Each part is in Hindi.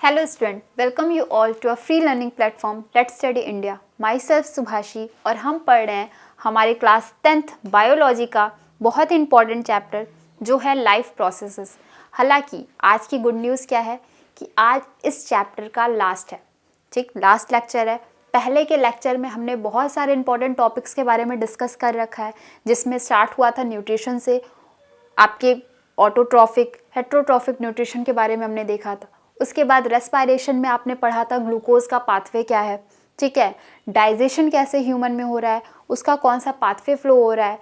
Hello student, welcome you all to a free learning platform Let's Study India. Myself Subhashi और हम पढ़ रहे हैं हमारे क्लास 10th बायोलॉजी का बहुत ही इंपॉर्टेंट चैप्टर जो है लाइफ प्रोसेसेस। हालांकि आज की गुड न्यूज़ क्या है कि आज इस चैप्टर का लास्ट है, ठीक, लास्ट लेक्चर है। पहले के लेक्चर में हमने बहुत सारे इंपॉर्टेंट टॉपिक्स के बारे में डिस्कस कर रखा है, जिसमें स्टार्ट हुआ था न्यूट्रिशन से, आपके ऑटोट्रॉफिक हेट्रोट्रॉफिक न्यूट्रिशन के बारे में हमने देखा था। उसके बाद रेस्पायरेशन में आपने पढ़ा था ग्लूकोज का पाथवे क्या है, ठीक है, डाइजेशन कैसे ह्यूमन में हो रहा है, उसका कौन सा पाथवे फ्लो हो रहा है,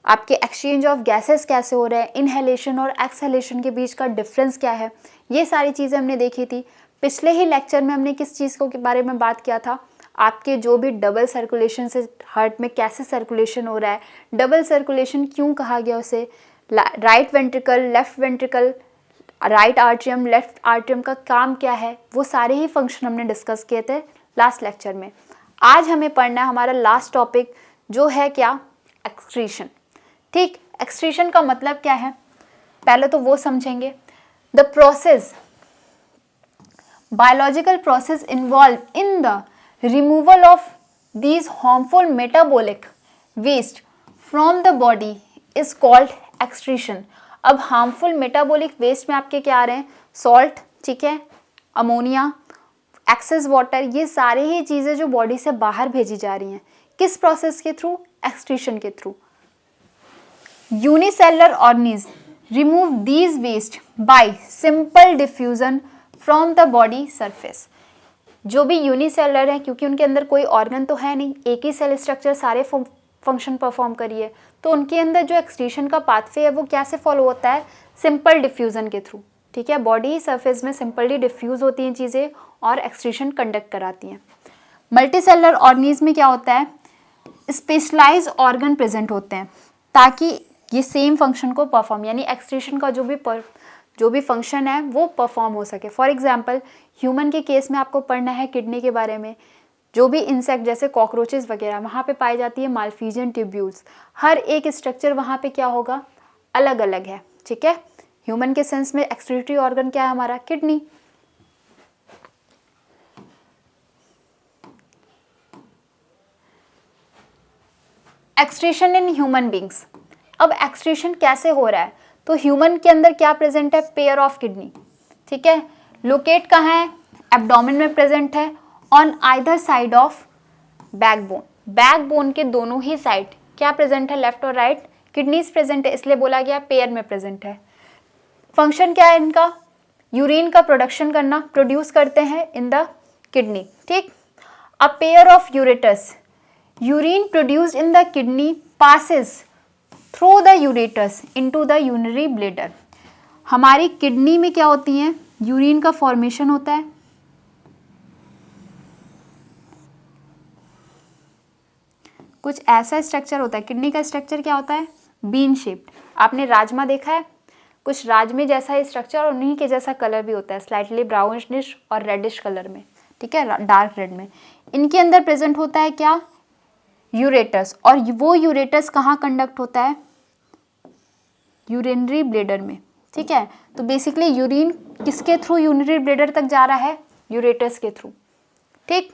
आपके एक्सचेंज ऑफ गैसेस कैसे हो रहे हैं, इनहेलेशन और एक्सहेलेशन के बीच का डिफरेंस क्या है, ये सारी चीज़ें हमने देखी थी। पिछले ही लेक्चर में हमने किस चीज़ को के बारे में बात किया था, आपके जो भी डबल सर्कुलेशन से हार्ट में कैसे सर्कुलेशन हो रहा है, डबल सर्कुलेशन क्यों कहा गया उसे, right ventricle, left ventricle, right atrium, left atrium का काम क्या है, वो सारे ही फंक्शन हमने डिस्कस किए थे लास्ट लेक्चर में। आज हमें पढ़ना है हमारा लास्ट टॉपिक जो है क्या, एक्सक्रीशन। ठीक, एक्सक्रीशन का मतलब क्या है पहले तो वो समझेंगे। The process, biological process involve in the removal of these harmful metabolic waste from the body is called excretion. अब हार्मफुल मेटाबॉलिक वेस्ट में आपके क्या आ रहे हैं, सॉल्ट, ठीक है, अमोनिया, एक्सेस वाटर, ये सारी ही चीज़ें जो बॉडी से बाहर भेजी जा रही हैं, किस प्रोसेस के थ्रू, एक्सक्रीशन के through. Unicellular organism remove these waste by simple diffusion from the body surface. जो भी यूनिसेलुलर है, क्योंकि उनके अंदर कोई ऑर्गन तो है नहीं, एक ही सेल स्ट्रक्चर सारे फंक्शन परफॉर्म करिए, तो उनके अंदर जो एक्सक्रीशन का पाथवे है वो कैसे फॉलो होता है, सिंपल डिफ्यूजन के थ्रू, ठीक है। बॉडी सरफेस में सिंपली डिफ्यूज होती हैं चीज़ें और एक्सक्रीशन कंडक्ट कराती हैं। मल्टीसेलुलर ऑर्गेनिज्म में क्या होता है, स्पेशलाइज्ड ऑर्गन प्रेजेंट होते हैं ताकि ये सेम फंक्शन को परफॉर्म, यानी एक्सक्रीशन का जो भी फंक्शन है वो परफॉर्म हो सके। फॉर एग्जाम्पल ह्यूमन के केस में आपको पढ़ना है किडनी के बारे में। जो भी इंसेक्ट जैसे कॉकरोचेस वगैरह, वहाँ पे पाई जाती है मालफिजियन ट्यूब्यूल्स। हर एक स्ट्रक्चर वहाँ पे क्या होगा, अलग अलग है, ठीक है। ह्यूमन के सेंस में एक्सक्रीटरी ऑर्गन क्या है हमारा, kidney. Excretion in human beings. अब एक्सक्रीशन कैसे हो रहा है, तो ह्यूमन के अंदर क्या प्रेजेंट है, पेयर ऑफ किडनी, ठीक है। लोकेट कहाँ है, एब्डोमेन में प्रेजेंट है, on either side of backbone. Backbone के दोनों ही साइड क्या प्रेजेंट है, लेफ्ट और राइट किडनीज प्रेजेंट है, इसलिए बोला गया पेयर में प्रेजेंट है। फंक्शन क्या है इनका, यूरिन का प्रोडक्शन करना, प्रोड्यूस करते हैं इन द किडनी, ठीक। A pair of ureters, urine produced in the kidney passes through the ureters into the urinary bladder. हमारी किडनी में क्या होती हैं, यूरिन का फॉर्मेशन होता है, कुछ ऐसा स्ट्रक्चर होता है। किडनी का स्ट्रक्चर क्या होता है, बीन शेप्ड। आपने राजमा देखा है, कुछ राजमे जैसा ही स्ट्रक्चर और उन्हीं के जैसा कलर भी होता है, स्लाइटली ब्राउनिश और रेडिश कलर में, ठीक है, डार्क रेड में। इनके अंदर प्रेजेंट होता है क्या, यूरेटस, और वो यूरेटस कहाँ कंडक्ट होता है, यूरिनरी ब्लैडर में, ठीक है। तो बेसिकली यूरिन किसके थ्रू यूरिनरी ब्लैडर तक जा रहा है, यूरेटस के थ्रू, ठीक।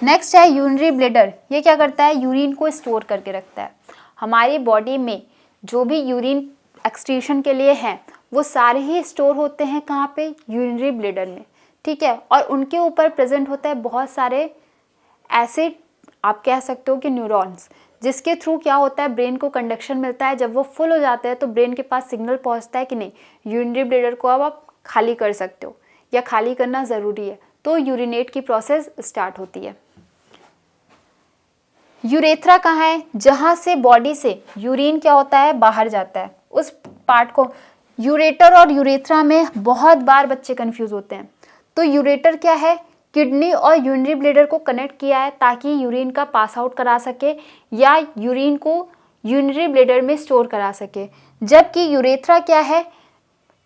नेक्स्ट है यूरिनरी ब्लैडर। ये क्या करता है, यूरिन को स्टोर करके रखता है। हमारी बॉडी में जो भी यूरिन एक्सक्रीशन के लिए हैं वो सारे ही स्टोर होते हैं कहाँ पे, यूरिनरी ब्लैडर में, ठीक है। और उनके ऊपर प्रेजेंट होता है बहुत सारे एसिड, आप कह सकते हो कि न्यूरॉन्स, जिसके थ्रू क्या होता है, ब्रेन को कंडक्शन मिलता है। जब वो फुल हो जाते हैं तो ब्रेन के पास सिग्नल पहुंचता है कि नहीं, यूरिनरी ब्लैडर को अब आप खाली कर सकते हो या खाली करना ज़रूरी है, तो यूरिनेट की प्रोसेस स्टार्ट होती है। यूरेथ्रा कहाँ है, जहाँ से बॉडी से यूरिन क्या होता है, बाहर जाता है, उस पार्ट को। यूरेटर और यूरेथ्रा में बहुत बार बच्चे कंफ्यूज होते हैं। तो यूरेटर क्या है, किडनी और यूरिनरी ब्लैडर को कनेक्ट किया है ताकि यूरिन का पास आउट करा सके या यूरिन को यूरिनरी ब्लैडर में स्टोर करा सके। जबकि यूरेथ्रा क्या है,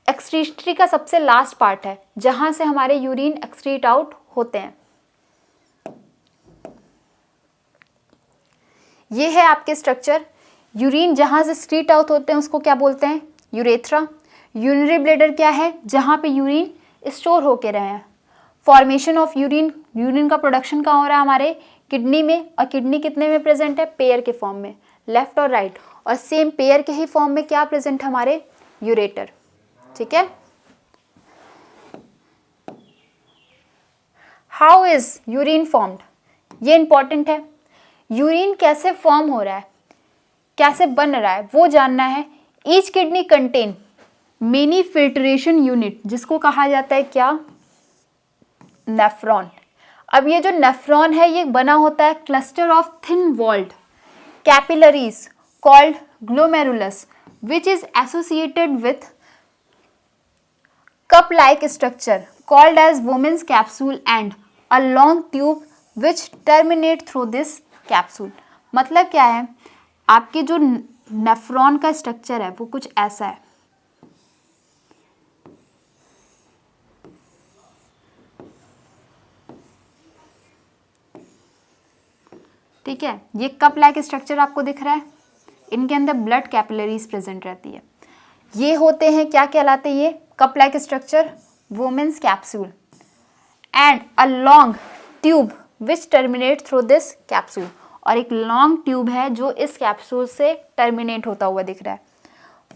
एक्सक्रीटरी का सबसे लास्ट पार्ट है, जहाँ से हमारे यूरिन एक्सक्रीट आउट होते हैं। ये है आपके स्ट्रक्चर। यूरिन जहाँ से स्क्रीट आउट होते हैं उसको क्या बोलते हैं, यूरेथ्रा। यूरिनरी ब्लैडर क्या है, जहाँ पे यूरिन स्टोर होके रहे हैं। फॉर्मेशन ऑफ यूरिन, यूरिन का प्रोडक्शन कहाँ हो रहा है, हमारे किडनी में, और किडनी कितने में प्रेजेंट है, पेयर के फॉर्म में, लेफ्ट और राइट, और सेम पेयर के ही फॉर्म में क्या प्रेजेंट है, हमारे यूरेटर। ठीक है। हाउ इज यूरिन फॉर्म्ड, ये इंपॉर्टेंट है। यूरिन कैसे फॉर्म हो रहा है, कैसे बन रहा है, वो जानना है। Each kidney contain many filtration unit, जिसको कहा जाता है क्या, नेफ्रॉन। अब ये जो नेफ्रॉन है ये बना होता है cluster of thin walled capillaries called glomerulus which is associated with cup like structure called as women's capsule and a long tube which terminate through this capsule। मतलब क्या है, आपके जो नेफ्रॉन का स्ट्रक्चर है वो कुछ ऐसा है। ठीक है, ये कप लाइक स्ट्रक्चर आपको दिख रहा है, इनके अंदर ब्लड कैपिलरीज प्रेजेंट रहती है। ये होते हैं, क्या कहलाते हैं ये, cup like structure, Bowman's capsule and a long tube which terminate through this capsule, और एक लॉन्ग ट्यूब है जो इस कैप्सूल से टर्मिनेट होता हुआ दिख रहा है।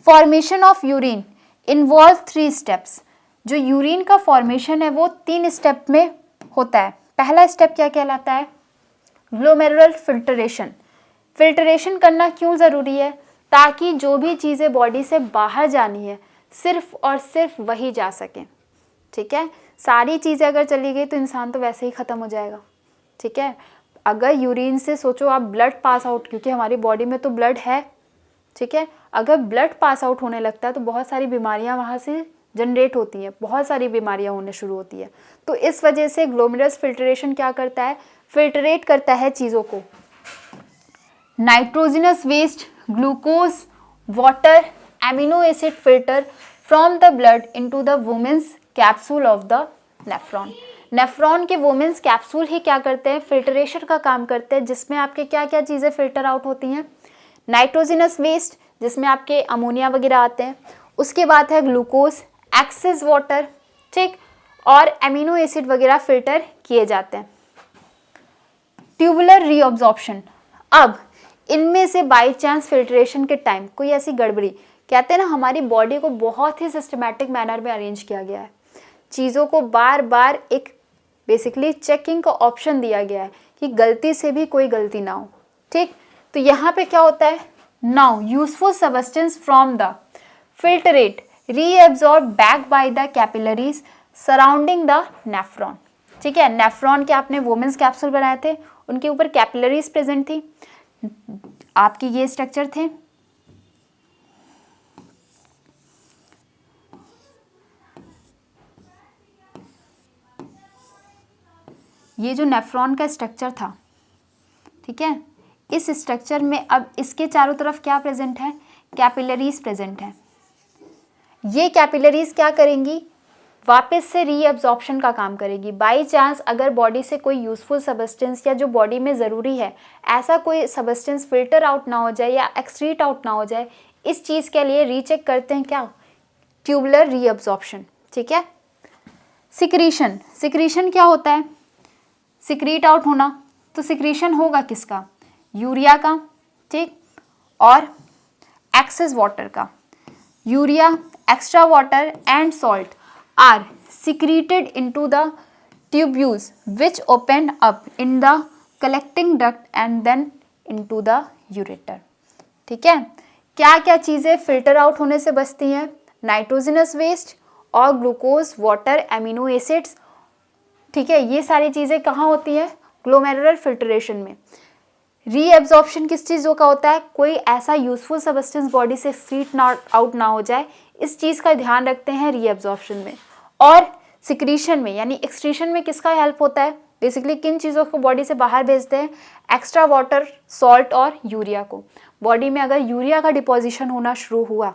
Formation of urine involve 3 steps. जो यूरिन का फॉर्मेशन है वो 3 स्टेप में होता है। पहला स्टेप क्या कहलाता है, ग्लोमेरुलर फिल्ट्रेशन। फिल्ट्रेशन करना क्यों ज़रूरी है, ताकि जो भी चीज़ें बॉडी से बाहर जानी है सिर्फ और सिर्फ वही जा सके। ठीक है, सारी चीज़ें अगर चली गई तो इंसान तो वैसे ही ख़त्म हो जाएगा। ठीक है, अगर यूरिन से सोचो आप ब्लड पास आउट, क्योंकि हमारी बॉडी में तो ब्लड है। ठीक है, अगर ब्लड पास आउट होने लगता है तो बहुत सारी बीमारियां वहाँ से जनरेट होती हैं, बहुत सारी बीमारियां होने शुरू होती है। तो इस वजह से ग्लोमेरुलस फिल्ट्रेशन क्या करता है, फिल्ट्रेट करता है चीज़ों को, nitrogenous waste, glucose, water, amino acid filter from the blood into the Bowman's capsule of the nephron. Nephron के वुमेन्स कैप्सूल ही क्या करते हैं, फिल्ट्रेशन का काम करते हैं, जिसमें आपके क्या क्या चीज़ें फिल्टर आउट होती हैं, नाइट्रोजनस वेस्ट जिसमें आपके अमोनिया वगैरह आते हैं, उसके बाद है ग्लूकोज, एक्सेस वाटर, ठीक, और एमिनो एसिड वगैरह फिल्टर किए जाते हैं। ट्यूबुलर रीअब्जॉर्प्शन, अब इनमें से बाई चांस फिल्ट्रेशन के टाइम कोई ऐसी गड़बड़ी, कहते हैं ना हमारी बॉडी को बहुत ही सिस्टमैटिक मैनर में अरेंज किया गया है, चीज़ों को बार बार एक बेसिकली चेकिंग का ऑप्शन दिया गया है कि गलती से भी कोई गलती ना हो। ठीक, तो यहाँ पे क्या होता है, now useful substance from the filtrate reabsorb back by the capillaries surrounding the nephron. ठीक है, नेफ्रॉन के आपने वुमेन्स कैप्सूल बनाए थे, उनके ऊपर कैपिलरीज प्रेजेंट थी, आपके ये स्ट्रक्चर थे, ये जो नेफ्रॉन का स्ट्रक्चर था। ठीक है, इस स्ट्रक्चर में अब इसके चारों तरफ क्या प्रेजेंट है, कैपिलरीज प्रेजेंट है। ये कैपिलरीज क्या करेंगी, वापस से रीअब्जॉर्प्शन का काम करेगी। बाई चांस अगर बॉडी से कोई यूजफुल सबस्टेंस या जो बॉडी में ज़रूरी है ऐसा कोई सबस्टेंस फिल्टर आउट ना हो जाए या एक्सक्रीट आउट ना हो जाए, इस चीज़ के लिए रीचेक करते हैं क्या, ट्यूबुलर रीअब्जॉर्प्शन। ठीक है, सिक्रीशन, सिक्रीशन क्या होता है, सिक्रीट आउट होना, तो सिक्रीशन होगा किसका, यूरिया का, ठीक, और एक्सेस वाटर का। Urea, extra water and salt are secreted into the tubules which open up in the collecting duct and then into the ureter। ठीक है, क्या क्या चीज़ें फिल्टर आउट होने से बचती हैं, नाइट्रोजनस वेस्ट और ग्लूकोज, वाटर, एमिनो एसिड्स। ठीक है, ये सारी चीज़ें कहाँ होती हैं, ग्लोमेरुलर फिल्ट्रेशन में। रीएब्जॉर्प्शन किस चीज़ों का होता है, कोई ऐसा यूजफुल सबस्टेंस बॉडी से एक्सक्रीट आउट ना हो जाए, इस चीज़ का ध्यान रखते हैं रीएब्जॉर्प्शन में। और सिक्रीशन में यानी एक्सक्रीशन में किसका हेल्प होता है, बेसिकली किन चीज़ों को बॉडी से बाहर भेजते हैं, एक्स्ट्रा वाटर, सॉल्ट और यूरिया को। बॉडी में अगर यूरिया का डिपोजिशन होना शुरू हुआ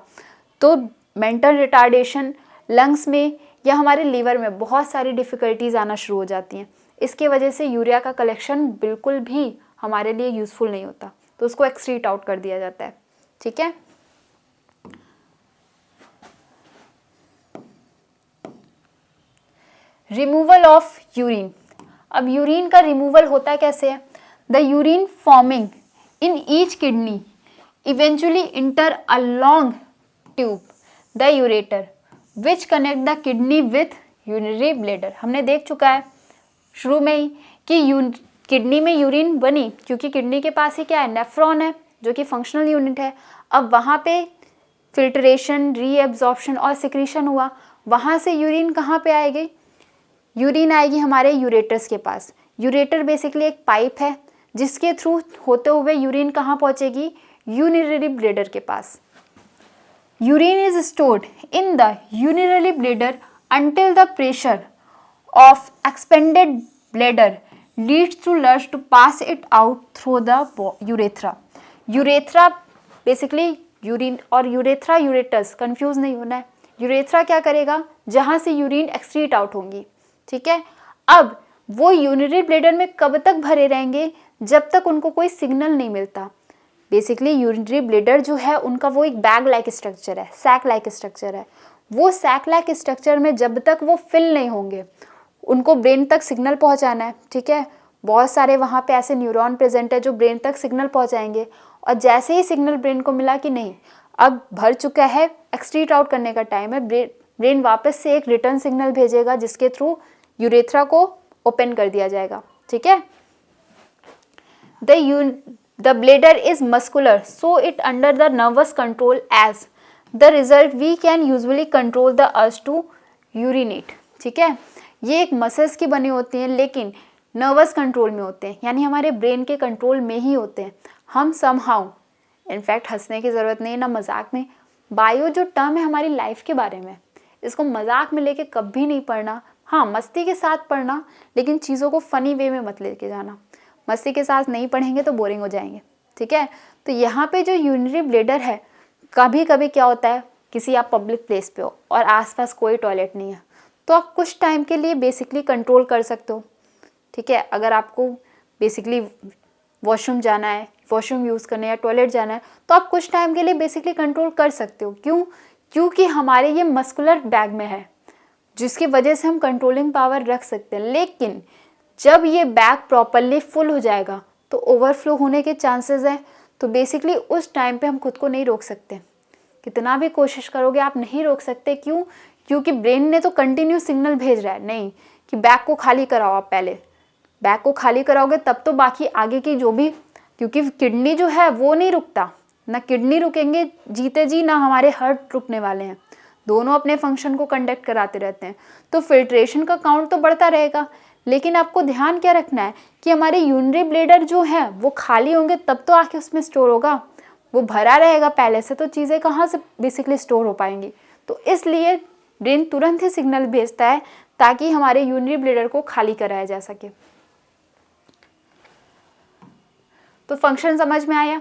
तो मेंटल रिटार्डेशन, लंग्स में या हमारे लीवर में बहुत सारी डिफ़िकल्टीज आना शुरू हो जाती हैं। इसके वजह से यूरिया का कलेक्शन बिल्कुल भी हमारे लिए यूज़फुल नहीं होता, तो उसको एक्सक्रीट आउट कर दिया जाता है। ठीक है, रिमूवल ऑफ यूरिन। अब यूरिन का रिमूवल होता कैसे है? The urine forming in each kidney eventually inter a long tube the ureter which connect the kidney with urinary bladder. हमने देख चुका है शुरू में ही कि किडनी में यूरिन बनी क्योंकि किडनी के पास ही क्या है, नेफ्रॉन है जो कि फंक्शनल यूनिट है। अब वहाँ पे फिल्ट्रेशन, रीएब्जॉर्प्शन और सिक्रीशन हुआ, वहाँ से यूरिन कहाँ पे आएगी? यूरिन आएगी हमारे यूरेटर्स के पास। यूरेटर बेसिकली एक पाइप है जिसके थ्रू होते हुए यूरिन कहाँ पहुँचेगी? यूरिनरी ब्लैडर के पास। Urine is stored in the urinary bladder until the pressure of expanded bladder leads to urge to pass it out through the urethra। Urethra basically urine और यूरेथ्रा यूरेटस कंफ्यूज नहीं होना है। यूरेथ्रा क्या करेगा? जहाँ से यूरिन एक्सक्रीट आउट होंगी, ठीक है। अब वो यूरिनरी ब्लैडर में कब तक भरे रहेंगे? जब तक उनको कोई सिग्नल नहीं मिलता। बेसिकली यूरिनरी ब्लैडर जो है उनका वो एक बैग लाइक स्ट्रक्चर है, सैक लाइक स्ट्रक्चर है। वो सैक लाइक स्ट्रक्चर में जब तक वो फिल नहीं होंगे उनको ब्रेन तक सिग्नल पहुंचाना है, ठीक है। बहुत सारे वहाँ पे ऐसे न्यूरॉन प्रेजेंट है जो ब्रेन तक सिग्नल पहुंचाएंगे और जैसे ही सिग्नल ब्रेन को मिला कि नहीं अब भर चुका है, एक्सक्रीट आउट करने का टाइम है, ब्रेन वापस से एक रिटर्न सिग्नल भेजेगा जिसके थ्रू यूरेथ्रा को ओपन कर दिया जाएगा, ठीक है। The bladder is muscular so it under the nervous control as the result we can usually control the urge to urinate, ठीक है। ये एक मसल्स की बनी होती हैं लेकिन नर्वस कंट्रोल में होते हैं, यानी हमारे ब्रेन के कंट्रोल में ही होते हैं। हम समहाउ, इनफैक्ट हंसने की ज़रूरत नहीं है ना मजाक में, बायो जो टर्म है हमारी लाइफ के बारे में, इसको मजाक में लेके कभी नहीं पढ़ना। हाँ, मस्ती के साथ पढ़ना लेकिन चीज़ों को फ़नी वे में मत लेके जाना। मस्ती के साथ नहीं पढ़ेंगे तो बोरिंग हो जाएंगे, ठीक है। तो यहाँ पे जो यूरिनरी ब्लैडर है, कभी कभी क्या होता है किसी आप पब्लिक प्लेस पे हो और आसपास कोई टॉयलेट नहीं है तो आप कुछ टाइम के लिए बेसिकली कंट्रोल कर सकते हो, ठीक है। अगर आपको बेसिकली वॉशरूम जाना है, वॉशरूम यूज़ करना है या टॉयलेट जाना है तो आप कुछ टाइम के लिए बेसिकली कंट्रोल कर सकते हो। क्यों? क्योंकि हमारे ये मस्कुलर बैग में है जिसकी वजह से हम कंट्रोलिंग पावर रख सकते हैं। लेकिन जब ये बैग प्रॉपरली फुल हो जाएगा तो ओवरफ्लो होने के चांसेस हैं। तो बेसिकली उस टाइम पे हम खुद को नहीं रोक सकते, कितना भी कोशिश करोगे आप नहीं रोक सकते। क्यों? क्योंकि ब्रेन ने तो कंटिन्यू सिग्नल भेज रहा है नहीं कि बैग को खाली कराओ। आप पहले बैग को खाली कराओगे तब तो बाकी आगे की जो भी, क्योंकि किडनी जो है वो नहीं रुकता, ना किडनी रुकेंगे जीते जी ना हमारे हार्ट रुकने वाले हैं, दोनों अपने फंक्शन को कंडक्ट कराते रहते हैं। तो फिल्ट्रेशन का काउंट तो बढ़ता रहेगा लेकिन आपको ध्यान क्या रखना है कि हमारे यूरिनरी ब्लैडर जो है वो खाली होंगे तब तो आके उसमें स्टोर होगा, वो भरा रहेगा पहले से तो चीज़ें कहाँ से बेसिकली स्टोर हो पाएंगी। तो इसलिए ब्रेन तुरंत ही सिग्नल भेजता है ताकि हमारे यूरिनरी ब्लैडर को खाली कराया जा सके। तो फंक्शन समझ में आया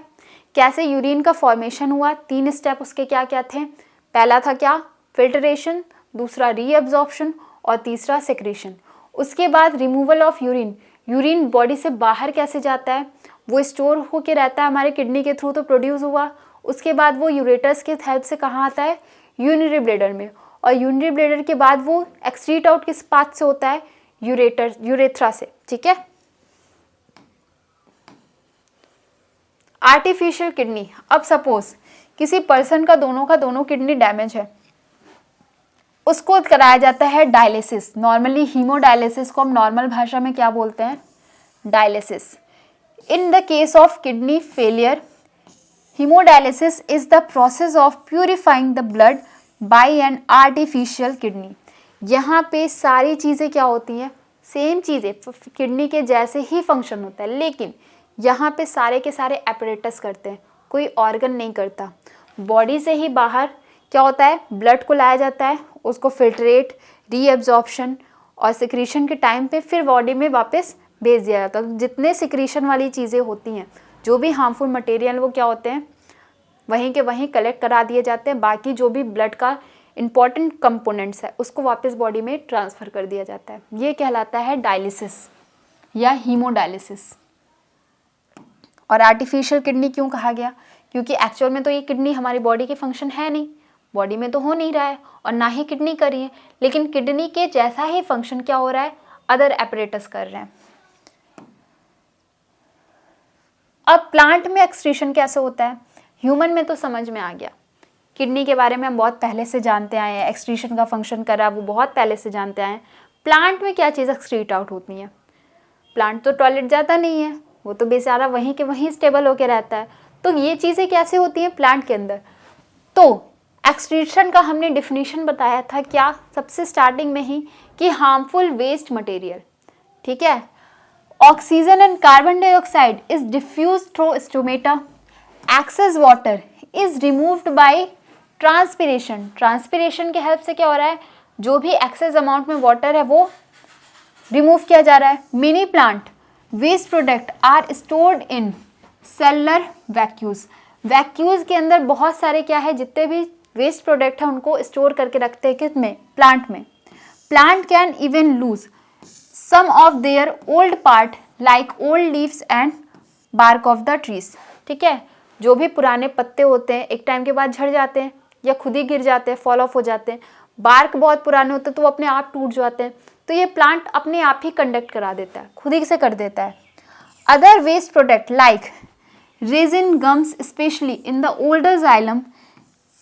कैसे यूरिन का फॉर्मेशन हुआ। 3 स्टेप उसके क्या क्या थे? पहला था क्या? फिल्ट्रेशन, दूसरा रीअब्जॉर्प्शन और तीसरा सेक्रेशन। उसके बाद removal of urine, urine body से बाहर कैसे जाता है? वो स्टोर होके रहता है हमारे किडनी के थ्रू तो प्रोड्यूस हुआ, उसके बाद वो यूरेटर्स के हेल्प से कहाँ आता है? यूरिनरी ब्लैडर में, और यूरिनरी ब्लैडर के बाद वो एक्सक्रीट आउट किस पाथ से होता है? यूरेथ्रा से, ठीक है। आर्टिफिशियल किडनी, अब सपोज किसी पर्सन का दोनों किडनी डैमेज है, उसको कराया जाता है डायलिसिस। नॉर्मली हीमोडायलिसिस को हम नॉर्मल भाषा में क्या बोलते हैं? Dialysis. In the case of kidney failure, haemodialysis is the process of purifying the blood bye an artificial kidney. यहाँ पे सारी चीज़ें क्या होती हैं? सेम चीज़ें, किडनी के जैसे ही फंक्शन होता है लेकिन यहाँ पे सारे के सारे एपरेटस करते हैं, कोई ऑर्गन नहीं करता। बॉडी से ही बाहर क्या होता है? ब्लड को लाया जाता है, उसको फिल्ट्रेट, रीएब्जॉर्प्शन और सिक्रीशन के टाइम पे फिर बॉडी में वापस भेज दिया जाता है। जितने सिक्रीशन वाली चीज़ें होती हैं, जो भी हार्मफुल मटेरियल वो क्या होते हैं? वहीं के वहीं कलेक्ट करा दिए जाते हैं। बाकी जो भी ब्लड का इंपॉर्टेंट कंपोनेंट्स है उसको वापस बॉडी में ट्रांसफ़र कर दिया जाता है। ये कहलाता है डायलिसिस या हीमोडायलिसिस। और आर्टिफिशियल किडनी क्यों कहा गया? क्योंकि एक्चुअल में तो ये किडनी हमारी बॉडी के फंक्शन है नहीं, बॉडी में तो हो नहीं रहा है और ना ही किडनी कर रही है, लेकिन किडनी के जैसा ही फंक्शन क्या हो रहा है, अदर एपरेटस कर रहे हैं। अब प्लांट में एक्सक्रीशन कैसे होता है, ह्यूमन में तो समझ में आ गया, किडनी के बारे में हम बहुत पहले से जानते आए हैं, एक्सक्रीशन का फंक्शन करा वो बहुत पहले से जानते आए हैं। प्लांट में क्या चीज़ एक्सक्रीट आउट होती है, प्लांट तो टॉयलेट जाता नहीं है, वो तो बेचारा वहीं के वहीं स्टेबल होकर रहता है। तो ये चीज़ें कैसे होती हैं प्लांट के अंदर, तो एक्सक्रीशन का हमने डिफिनीशन बताया था क्या, सबसे स्टार्टिंग में ही, कि हार्मफुल वेस्ट मटेरियल, ठीक है, oxygen and carbon dioxide is diffuse through stomata, excess water is removed by transpiration, transpiration के हेल्प से क्या हो रहा है, जो भी एक्सेस अमाउंट में वाटर है वो रिमूव किया जा रहा है। Many plant waste product are stored in cellular vacuoles, vacuoles के अंदर बहुत सारे क्या है, जितने भी वेस्ट प्रोडक्ट है उनको स्टोर करके रखते हैं किसमें, प्लांट में। Plant can even lose some of their old part like old leaves and bark of the trees, ठीक है, जो भी पुराने पत्ते होते हैं एक टाइम के बाद झड़ जाते हैं या खुद ही गिर जाते हैं, फॉल ऑफ हो जाते हैं, बार्क बहुत पुराने होते हैं तो वो अपने आप टूट जाते हैं, तो ये प्लांट अपने आप ही कंडक्ट करा देता है, खुद ही से कर देता है। Other waste product like resin gums specially in the older xylem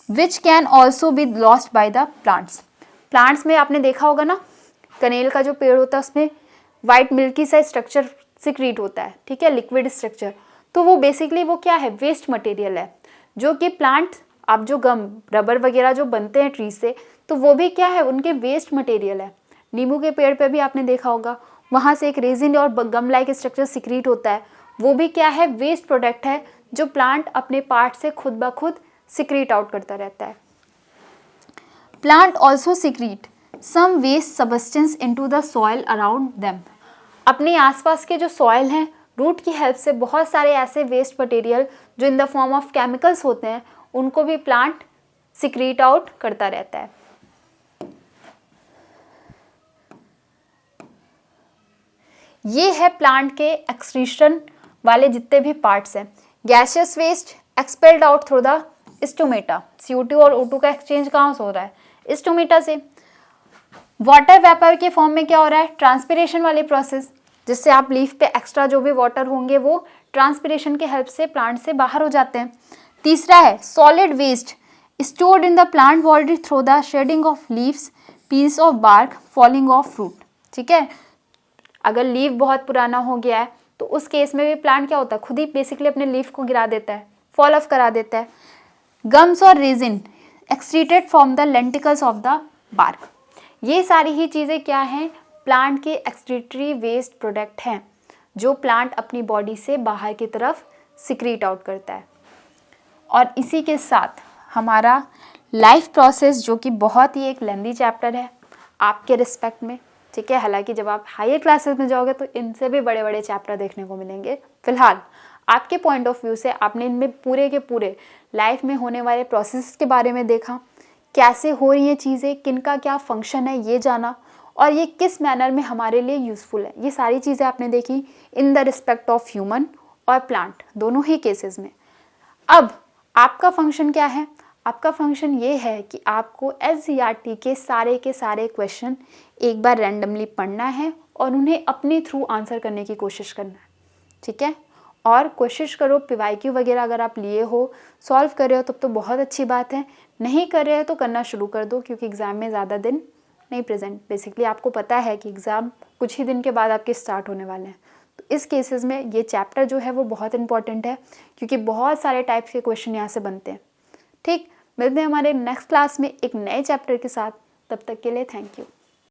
which can also be lost by the plants, plants में आपने देखा होगा ना, कनेल का जो पेड़ होता है उसमें वाइट मिल्की सा स्ट्रक्चर सिक्रीट होता है, ठीक है, लिक्विड स्ट्रक्चर, तो वो बेसिकली वो क्या है, वेस्ट मटेरियल है, जो कि प्लांट, आप जो गम रबर वगैरह जो बनते हैं ट्री से, तो वो भी क्या है, उनके वेस्ट मटेरियल है। नींबू के पेड़ पे भी आपने देखा होगा, वहाँ से एक रेजिन और गम लाइक स्ट्रक्चर सिक्रीट होता है, वो भी क्या है, वेस्ट प्रोडक्ट है, जो प्लांट अपने पार्ट से खुद ब खुद सिक्रीट आउट करता रहता है। Plant also secrete some waste substance into the soil around them, अपने आसपास के जो सॉइल हैं, रूट की हेल्प से बहुत सारे ऐसे वेस्ट मटेरियल जो in the form of chemicals होते हैं, उनको भी प्लांट सिक्रीट आउट करता रहता है। ये है प्लांट के एक्सक्रीशन वाले जितने भी पार्ट्स हैं। Gaseous waste expelled out through the stomata, CO2 और O2 का एक्सचेंज कहाँ से हो रहा है, स्टोमेटा से। वाटर वेपर के फॉर्म में क्या हो रहा है, ट्रांसपिरेशन वाली प्रोसेस, जिससे आप लीफ पे एक्स्ट्रा जो भी वाटर होंगे वो ट्रांसपिरेशन के हेल्प से प्लांट से बाहर हो जाते हैं। तीसरा है solid waste stored in the plant body through the shedding of leaves, piece of bark, falling of fruit, ठीक है, अगर लीफ बहुत पुराना हो गया है तो उस केस में भी प्लांट क्या होता है, खुद ही बेसिकली अपने लीफ को गिरा देता है, फॉल ऑफ करा देता है। गम्स और resin excreted from the lenticels of the bark, ये सारी ही चीज़ें क्या हैं, प्लांट के एक्सक्रीटरी वेस्ट प्रोडक्ट हैं, जो प्लांट अपनी बॉडी से बाहर की तरफ सिक्रीट आउट करता है। और इसी के साथ हमारा लाइफ प्रोसेस, जो कि बहुत ही एक लेंदी चैप्टर है आपके रिस्पेक्ट में, ठीक है, हालांकि जब आप हायर क्लासेस में जाओगे तो इनसे भी बड़े बड़े चैप्टर देखने को मिलेंगे। फिलहाल आपके पॉइंट ऑफ व्यू से आपने इनमें पूरे के पूरे लाइफ में होने वाले प्रोसेस के बारे में देखा, कैसे हो रही हैं चीज़ें, किनका क्या फंक्शन है ये जाना, और ये किस मैनर में हमारे लिए यूज़फुल है, ये सारी चीज़ें आपने देखी in the respect of human और प्लांट, दोनों ही केसेस में। अब आपका फंक्शन क्या है, आपका फंक्शन ये है कि आपको SCERT के सारे क्वेश्चन एक बार रैंडमली पढ़ना है और उन्हें अपने थ्रू आंसर करने की कोशिश करना है, ठीक है, और कोशिश करो PYQ वगैरह अगर आप लिए हो, सॉल्व कर रहे हो तब तो बहुत अच्छी बात है, नहीं कर रहे हो तो करना शुरू कर दो, क्योंकि एग्ज़ाम में ज़्यादा दिन नहीं प्रेजेंट, बेसिकली आपको पता है कि एग्ज़ाम कुछ ही दिन के बाद आपके स्टार्ट होने वाले हैं। तो इस केसेस में ये चैप्टर जो है वो बहुत इंपॉर्टेंट है, क्योंकि बहुत सारे टाइप्स के क्वेश्चन यहाँ से बनते हैं। ठीक, मिलते हैं हमारे नेक्स्ट क्लास में एक नए चैप्टर के साथ, तब तक के लिए थैंक यू।